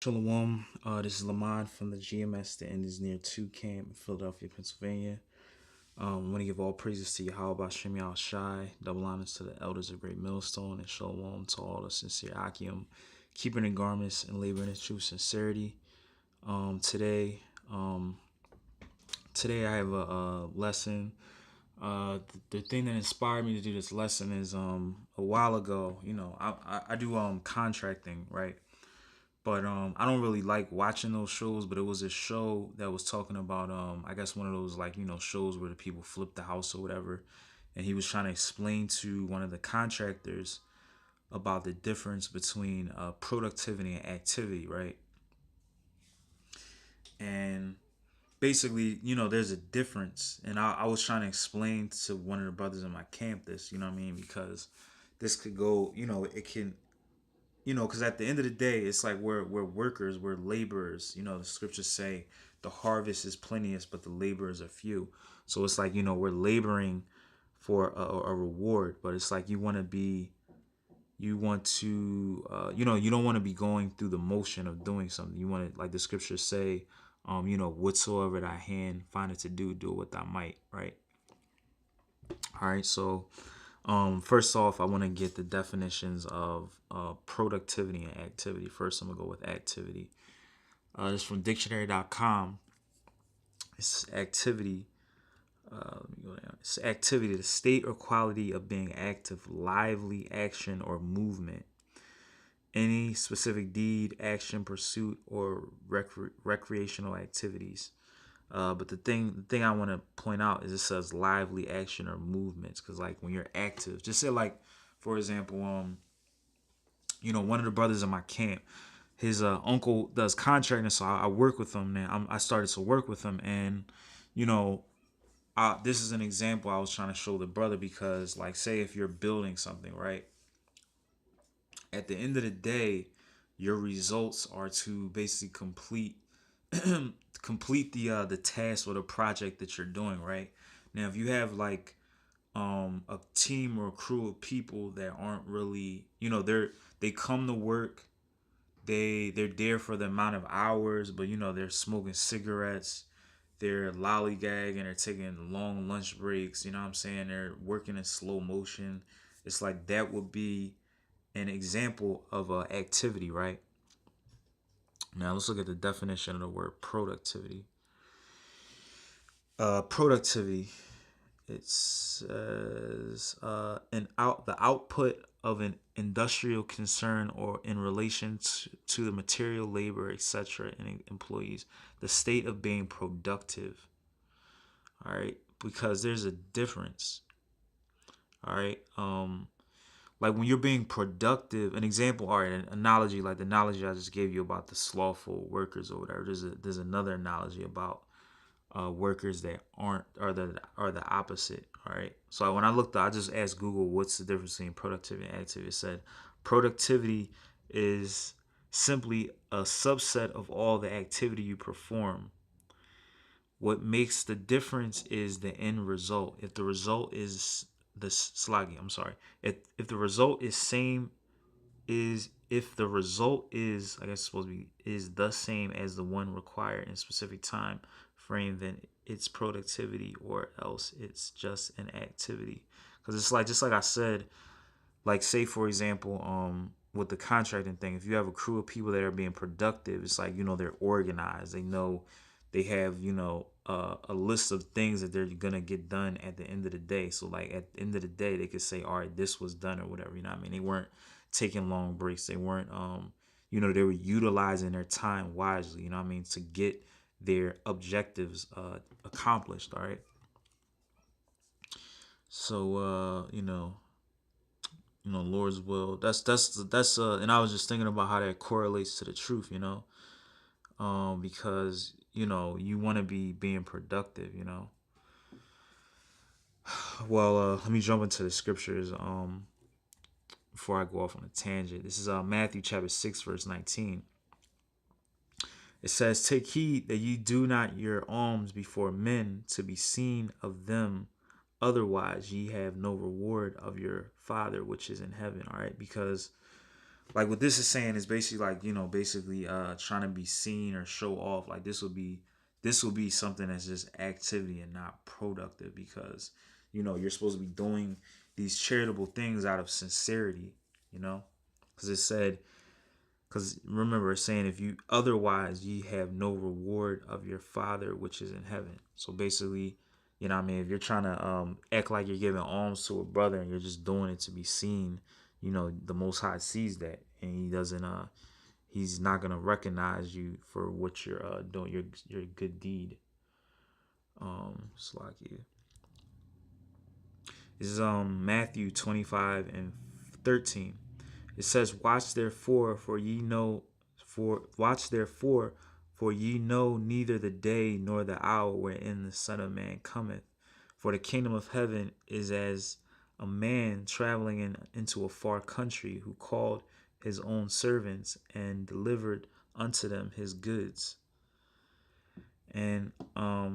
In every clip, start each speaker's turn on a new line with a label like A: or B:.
A: Shalom. This is Lamont from the GMS, the End is Near 2 camp in Philadelphia, Pennsylvania. I want to give all praises to Yahweh Shem Yahweh Shai, double honors to the elders of Great Millstone, and shalom to all the sincere Akim, keeping in garments and laboring in true sincerity. Um, today, um, today I have a lesson. The thing that inspired me to do this lesson is a while ago. I do contracting, right? But I don't really like watching those shows. But it was a show that was talking about I guess one of those like shows where the people flip the house or whatever, and he was trying to explain to one of the contractors about the difference between productivity and activity, right? And basically, there's a difference, and I was trying to explain to one of the brothers in my camp this, you know what I mean, because this could go, it can because at the end of the day, it's like we're workers, we're laborers. The scriptures say the harvest is plenteous, but the laborers are few. So it's like we're laboring for a reward, but it's like you want to, you don't want to be going through the motion of doing something. You want to, like the scriptures say, whatsoever thy hand findeth to do, do it with thy might, right? All right, so first off, I want to get the definitions of productivity and activity. First, I'm going to go with activity. This is from dictionary.com. It's activity. Let me go down. It's activity, the state or quality of being active, lively action or movement. Any specific deed, action, pursuit, or recreational activities. But the thing I want to point out is it says lively action or movements, because like when you're active, just say like, for example, one of the brothers in my camp, his uncle does contracting, so I work with him now. I started to work with him, and you know, this is an example I was trying to show the brother, because like, say if you're building something, right? At the end of the day, your results are to basically complete the task or the project that you're doing, right? Now, if you have like a team or a crew of people that aren't really, they come to work, they're there for the amount of hours, but they're smoking cigarettes, they're lollygagging, they're taking long lunch breaks, you know what I'm saying? They're working in slow motion. It's like that would be an example of a activity, right? Now let's look at the definition of the word productivity. Productivity. It says the output of an industrial concern or in relation to the material, labor, etc., and employees. The state of being productive. All right, because there's a difference. All right, like when you're being productive. An example, all right, an analogy like the analogy I just gave you about the slothful workers or whatever. There's another analogy about workers that aren't are the opposite. All right. So when I looked, I just asked Google, what's the difference between productivity and activity? It said productivity is simply a subset of all the activity you perform. What makes the difference is the end result. If the result is the slaggy, I'm sorry. If the result is same is if the result is, I guess it's supposed to be, is the same as the one required in a specific time frame, then it's productivity, or else it's just an activity. Because it's like, just like I said, like say for example, with the contracting thing, if you have a crew of people that are being productive, it's like they're organized, they know, they have a list of things that they're gonna get done at the end of the day. So like at the end of the day, they could say, all right, this was done or whatever. You know what I mean? They weren't taking long breaks. They weren't they were utilizing their time wisely. You know what I mean? To get their objectives accomplished. All right. So Lord's will. That's and I was just thinking about how that correlates to the truth, because you want to be being productive, Well, let me jump into the scriptures before I go off on a tangent. This is Matthew chapter 6 verse 19. It says, "Take heed that ye do not your alms before men to be seen of them, otherwise ye have no reward of your Father which is in heaven." All right, because like what this is saying is basically like, basically trying to be seen or show off. Like this will be something that's just activity and not productive, because you're supposed to be doing these charitable things out of sincerity, you know because it said, because remember it's saying, if you otherwise ye have no reward of your Father which is in heaven. So basically, what I mean, if you're trying to act like you're giving alms to a brother and you're just doing it to be seen, the Most High sees that, and he doesn't he's not gonna recognize you for what you're doing, your good deed. Slacky. This is Matthew 25:13. It says, Watch therefore, for ye know neither the day nor the hour wherein the Son of Man cometh. For the kingdom of heaven is as a man traveling into a far country, who called his own servants and delivered unto them his goods. And all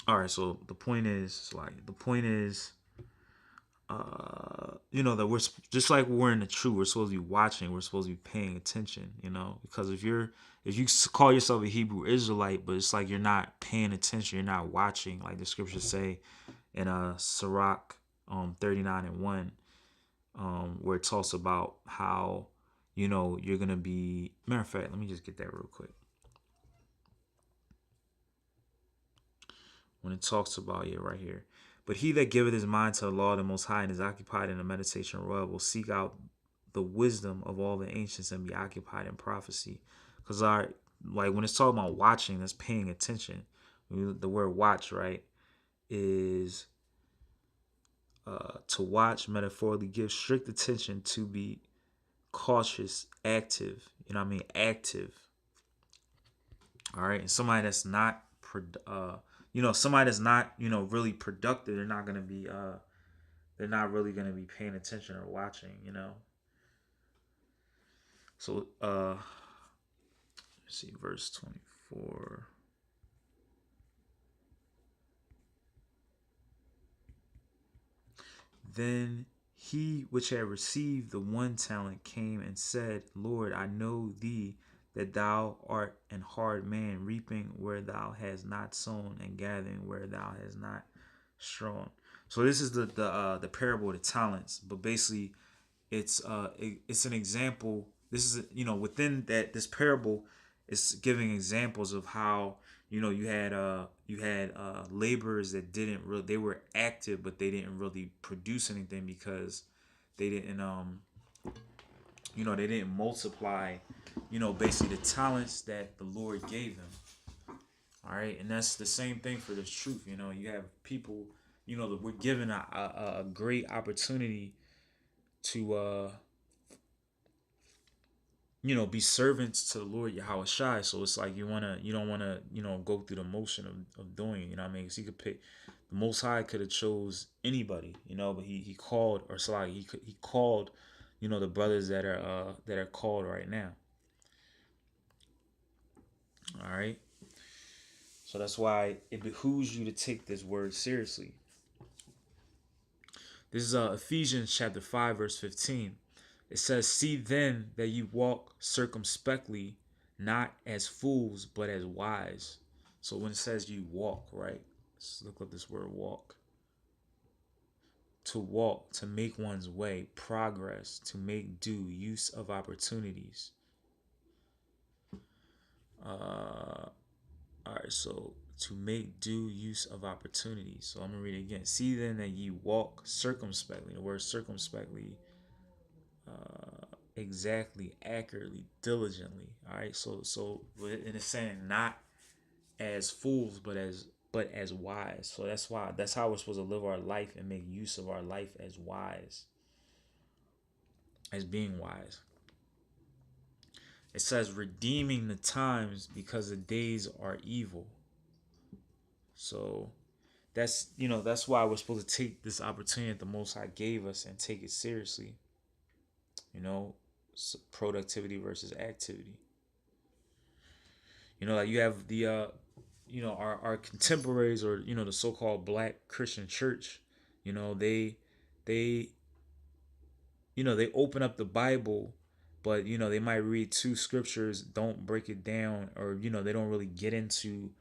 A: right, so the point is that we're just like we're in the truth. We're supposed to be watching. We're supposed to be paying attention. Because if you call yourself a Hebrew Israelite, but it's like you're not paying attention, you're not watching, like the scriptures say in Sirach 39:1, where it talks about how you're gonna be. Matter of fact, let me just get that real quick. When it talks about it right here. But he that giveth his mind to the law of the Most High and is occupied in the meditation thereof will seek out the wisdom of all the ancients and be occupied in prophecy. Because like when it's talking about watching, that's paying attention. The word watch, right, is to watch, metaphorically give strict attention, to be cautious, active. Active. All right, and somebody that's not somebody that's not really productive, they're not really gonna be paying attention or watching. So let's see, verse 24. Then he which had received the 1 talent came and said, Lord, I know thee, that thou art an hard man, reaping where thou hast not sown, and gathering where thou hast not strewn. So this is the parable of the talents, but basically it's an example. This is within that this parable is giving examples of how you had laborers that didn't really, they were active but they didn't really produce anything, because they didn't they didn't multiply basically the talents that the Lord gave them. All right, and that's the same thing for this truth. You have people, that we're given a great opportunity to be servants to the Lord Yahweh Shai. So it's like you don't wanna, go through the motion of doing it. You know what I mean? Because he could pick, the Most High could have chose anybody, but he called, or sorry, he called, the brothers that are called right now. All right. So that's why it behooves you to take this word seriously. This is Ephesians chapter 5 verse 15. It says, See then that you walk circumspectly, not as fools, but as wise. So when it says you walk, right? Let's look up this word walk. To walk, to make one's way, progress, to make due use of opportunities. Alright, so to make due use of opportunities. So I'm going to read it again. See then that ye walk circumspectly. The word circumspectly, exactly, accurately, diligently. All right, so and it's saying not as fools, but as wise. So that's how we're supposed to live our life and make use of our life, as wise, as being wise. It says redeeming the times, because the days are evil. So that's why we're supposed to take this opportunity that the Most High gave us and take it seriously. Productivity versus activity. Like you have the our contemporaries, or the so-called Black Christian church. They they open up the Bible, but they might read two scriptures, don't break it down, or they don't really get into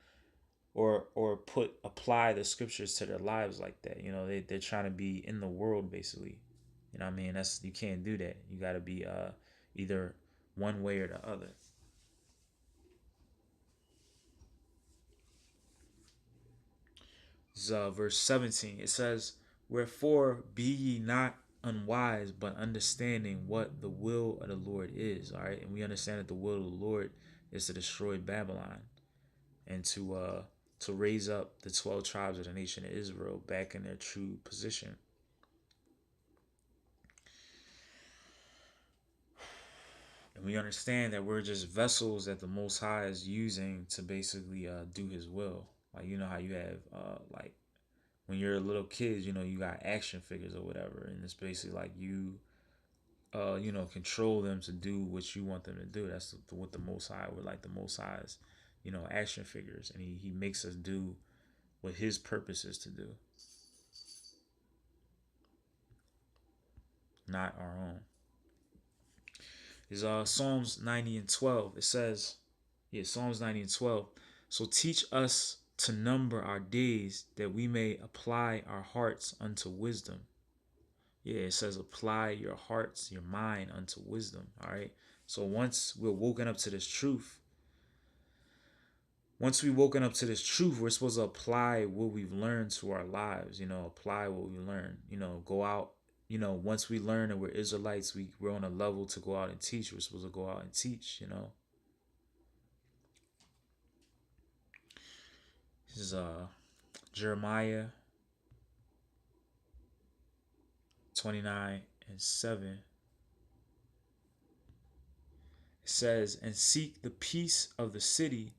A: or put apply the scriptures to their lives like that. They're trying to be in the world basically. You know what I mean? That's You can't do that. You got to be either one way or the other. This is, verse 17. It says, "Wherefore be ye not unwise, but understanding what the will of the Lord is." All right, and we understand that the will of the Lord is to destroy Babylon and to raise up the 12 tribes of the nation of Israel back in their true position. And we understand that we're just vessels that the Most High is using to basically do His will. Like, how you have like when you're a little kid, you got action figures or whatever, and it's basically like you control them to do what you want them to do. That's what the Most High would like. The Most High's action figures, and he makes us do what His purpose is to do, not our own. Is Psalms 90 and 12. It says, Psalms 90 and 12. "So teach us to number our days, that we may apply our hearts unto wisdom." Yeah, it says apply your hearts, your mind unto wisdom. All right. So once we've woken up to this truth, we're supposed to apply what we've learned to our lives. Apply what we learn. Go out. Once we learn that we're Israelites, we're on a level to go out and teach. We're supposed to go out and teach. This is Jeremiah 29 and 7. It says, "And seek the peace of the city,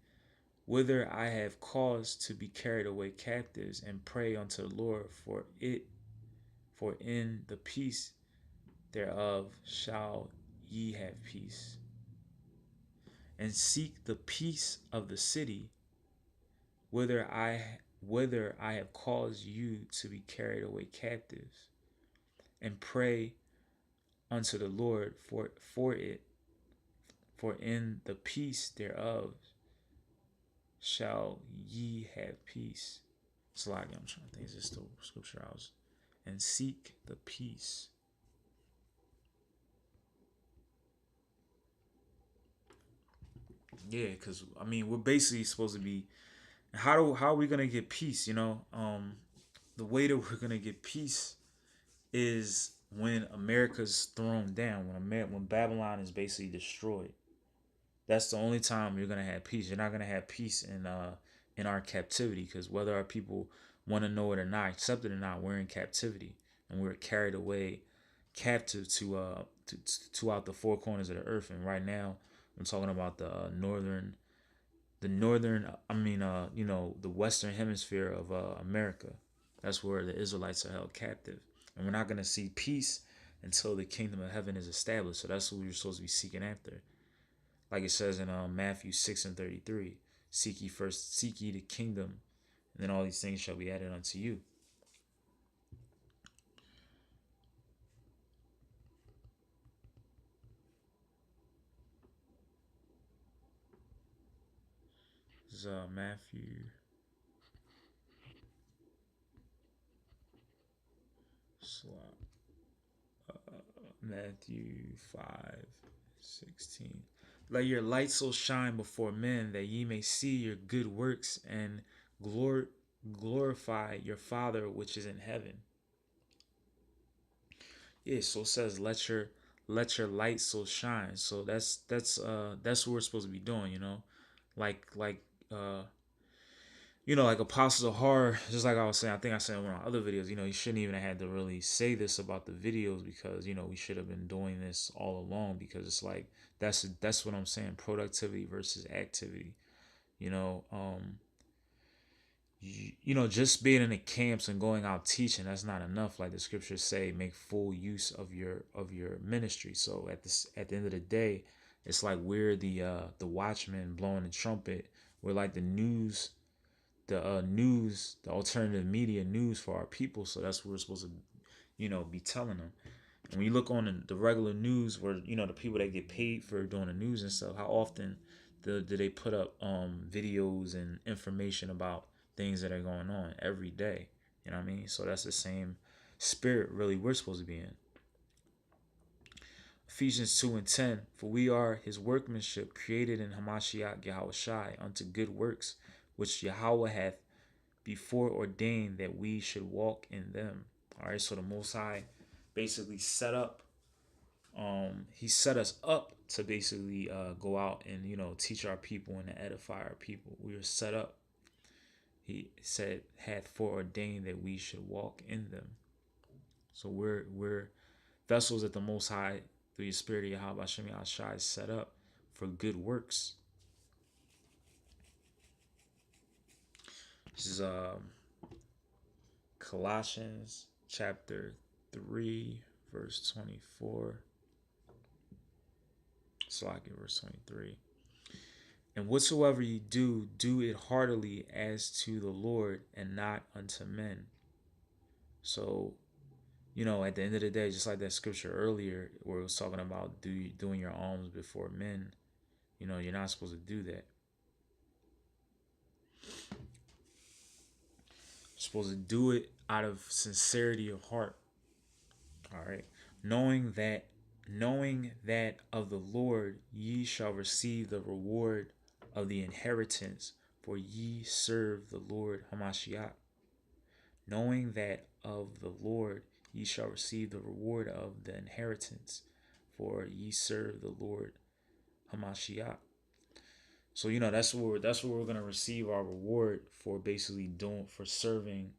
A: whither I have caused to be carried away captives, and pray unto the Lord for it, for in the peace thereof shall ye have peace." And seek the peace of the city, whither I have caused you to be carried away captives, and pray unto the Lord for it, for in the peace thereof shall ye have peace. It's like I'm trying to think. Is this the scripture I was? And seek the peace. Yeah, because we're basically supposed to be. How are we gonna get peace? The way that we're gonna get peace is when America's thrown down, when Babylon is basically destroyed. That's the only time you're gonna have peace. You're not gonna have peace in our captivity, because whether our people want to know it or not, accept it or not, we're in captivity, and we're carried away captive to out the four corners of the earth. And right now, I'm talking about the northern, the western hemisphere of America. That's where the Israelites are held captive, and we're not gonna see peace until the kingdom of heaven is established. So that's what we're supposed to be seeking after. Like it says in Matthew 6 and 33, seek ye the kingdom, and then all these things shall be added unto you. This is Matthew 5:16. "Let your light so shine before men, that ye may see your good works, and glor- glorify your Father which is in heaven." Yeah, so it says let your light so shine. So that's what we're supposed to be doing. Like uh like Apostles of Horror, just like I was saying, I think I said in one of my other videos, you shouldn't even have had to really say this about the videos, because we should have been doing this all along, because it's like that's what I'm saying, productivity versus activity. You know, just being in the camps and going out teaching, that's not enough. Like the scriptures say, make full use of your ministry. So at the end of the day, it's like we're the watchman blowing the trumpet. We're like the alternative media news for our people. So that's what we're supposed to be telling them. When you look on the regular news, where the people that get paid for doing the news and stuff, how often do they put up videos and information about things that are going on every day? You know what I mean? So that's the same spirit really we're supposed to be in. Ephesians 2 and 10, for we are his workmanship, created in Hamashiach Yahushai unto good works, which Yahweh hath before ordained that we should walk in them. All right, so the Most High basically he set us up to basically go out and teach our people and to edify our people. We were set up. He said hath foreordained that we should walk in them. So we're vessels that the Most High through your spirit of Yahweh Hashem Yahshai is set up for good works. This is Colossians chapter 3 verse 24. So I get verse 23. And whatsoever ye do, do it heartily as to the Lord and not unto men. So, at the end of the day, just like that scripture earlier where it was talking about doing your alms before men, you're not supposed to do that. You're supposed to do it out of sincerity of heart. All right. Knowing that of the Lord ye shall receive the reward of the inheritance, for ye serve the Lord Hamashiach. Knowing that of the Lord ye shall receive the reward of the inheritance, for ye serve the Lord Hamashiach. So that's where we're gonna receive our reward for basically for serving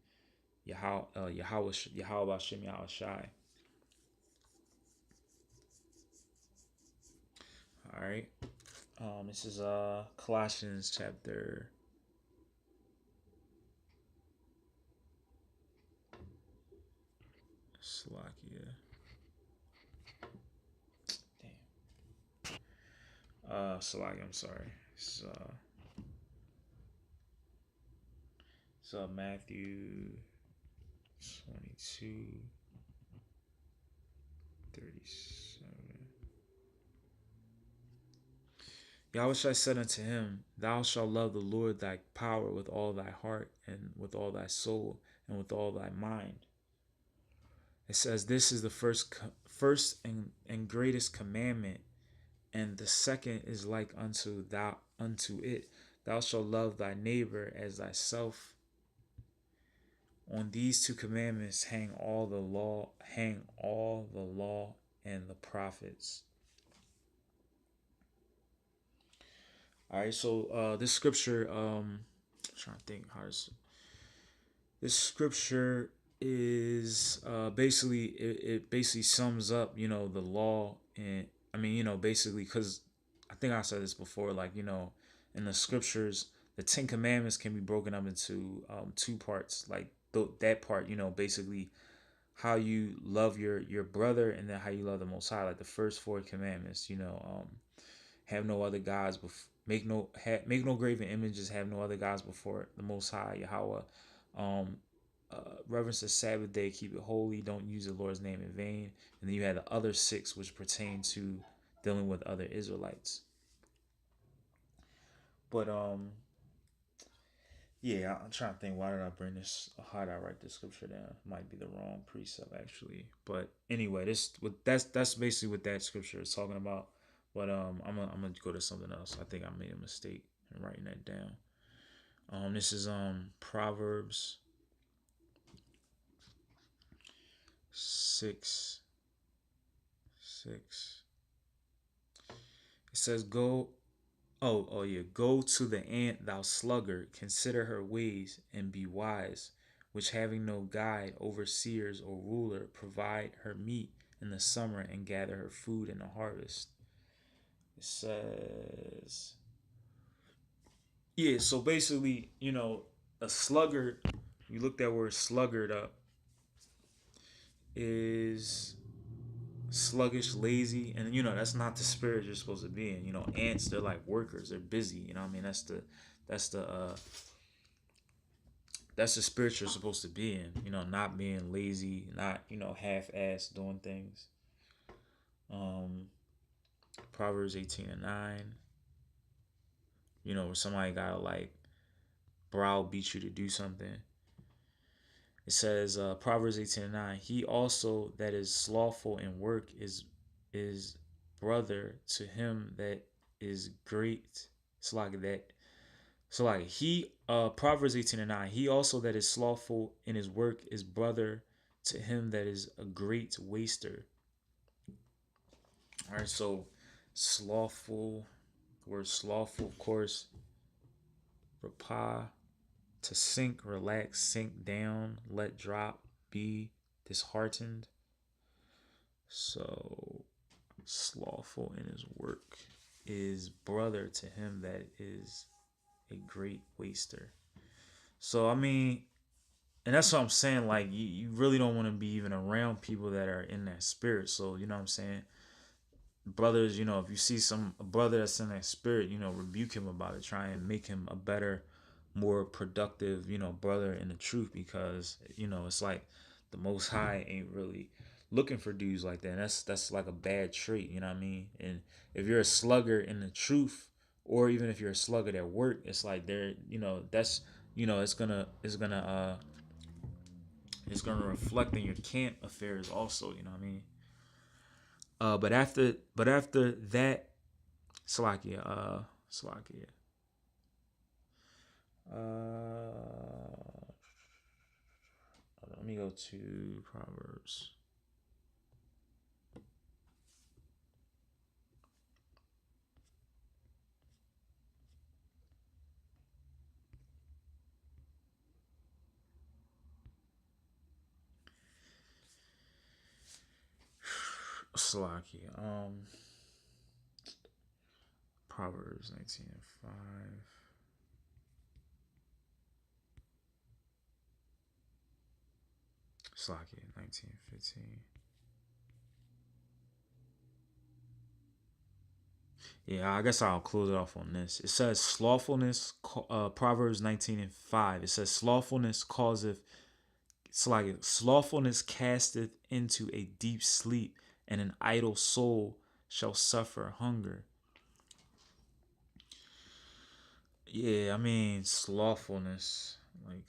A: Yahweh Hashem Yahushai. All right. This is Colossians chapter. Slovakia. Damn. Slovakia. I'm sorry. It's Matthew 22, 37. Yahushua said unto him, thou shalt love the Lord thy power with all thy heart and with all thy soul and with all thy mind. It says this is the first and greatest commandment, and the second is like unto it. Thou shalt love thy neighbor as thyself. On these two commandments hang all the law and the prophets. All right, so this scripture, I'm trying to think how this scripture is basically it basically sums up the law, and I mean basically, because I think I said this before, like in the scriptures the 10 commandments can be broken up into two parts, like that part basically how you love your brother, and then how you love the Most High, like the first 4 commandments, have no other gods make no graven images, have no other gods before the Most High Yahweh. Reverence the Sabbath day, keep it holy, don't use the Lord's name in vain. And then you had the other 6 which pertain to dealing with other Israelites. But yeah, I'm trying to think, why did I bring this? How did I write this scripture down? Might be the wrong precept actually. But anyway, that's basically what that scripture is talking about. But I'm gonna go to something else. I think I made a mistake in writing that down. This is Proverbs 6. It says, "Go, oh yeah, go to the ant, thou sluggard, consider her ways and be wise, which having no guide, overseers, or ruler, provide her meat in the summer and gather her food in the harvest." It says, yeah, so basically, a sluggard, you look that word sluggard up, is sluggish, lazy, and that's not the spirit you're supposed to be in. Ants, they're like workers, they're busy. I mean, that's the that's the spirit you're supposed to be in. Not being lazy, not half-ass doing things. Um, Proverbs 18:9. Where somebody gotta like browbeat you to do something. It says Proverbs 18:9. He also that is slothful in work is brother to him that is great. It's like that. So like he Proverbs 18:9. He also that is slothful in his work is brother to him that is a great waster. All right, so slothful, the word slothful, of course, rapa, to sink, relax, sink down, let drop, be disheartened. So slothful in his work is brother to him that is a great waster. So I mean, and that's what I'm saying. Like you really don't want to be even around people that are in that spirit. So you know what I'm saying. Brothers, if you see some a brother that's in that spirit, rebuke him about it. Try and make him a better, more productive, brother in the truth. Because it's like the Most High ain't really looking for dudes like that. And that's like a bad trait. You know what I mean? And if you're a slugger in the truth, or even if you're a sluggard at work, it's like there. That's it's gonna reflect in your camp affairs also. You know what I mean? But after that, Salakia, Salakia. Let me go to Proverbs. Salakia. Proverbs 19:5. Salakia 19:15. Yeah, I guess I'll close it off on this. It says slothfulness. Proverbs 19:5. It says slothfulness causeth. It's like slothfulness casteth into a deep sleep, and an idle soul shall suffer hunger. Yeah, I mean slothfulness, like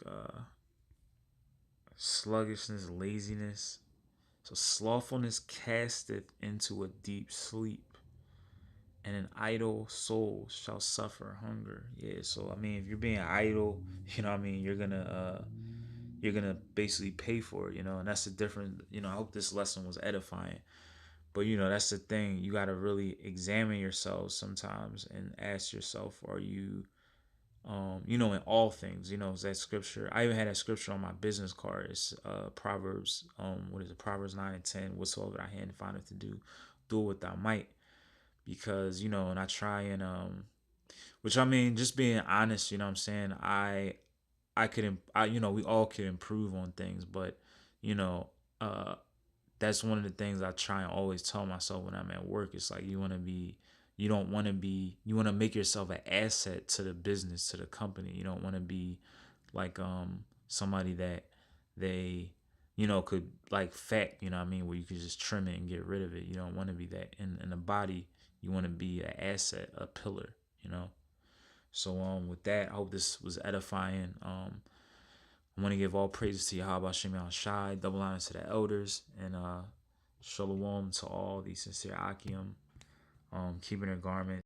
A: sluggishness, laziness. So slothfulness casteth into a deep sleep, and an idle soul shall suffer hunger. Yeah, so I mean, if you're being idle, what I mean, you're gonna basically pay for it, and that's the difference. I hope this lesson was edifying. But that's the thing. You gotta really examine yourselves sometimes and ask yourself, are you in all things, is that scripture. I even had that scripture on my business card. It's Proverbs, what is it, Proverbs 9:10, whatsoever thy hand findeth to do it with thy might. Because, and I try and which I mean, just being honest, what I'm saying, I could we all could improve on things, but you know, uh that's one of the things I try and always tell myself when I'm at work. It's like you don't want to be, you want to make yourself an asset to the business, to the company. You don't want to be like somebody that they could like fat, you know what I mean, where you could just trim it and get rid of it. You don't want to be that in the body. You want to be an asset, a pillar. So with that, I hope this was edifying. I want to give all praises to Yahweh Shem Shai, double honor to the elders, and shalom to all the sincere Akim, keeping their garment.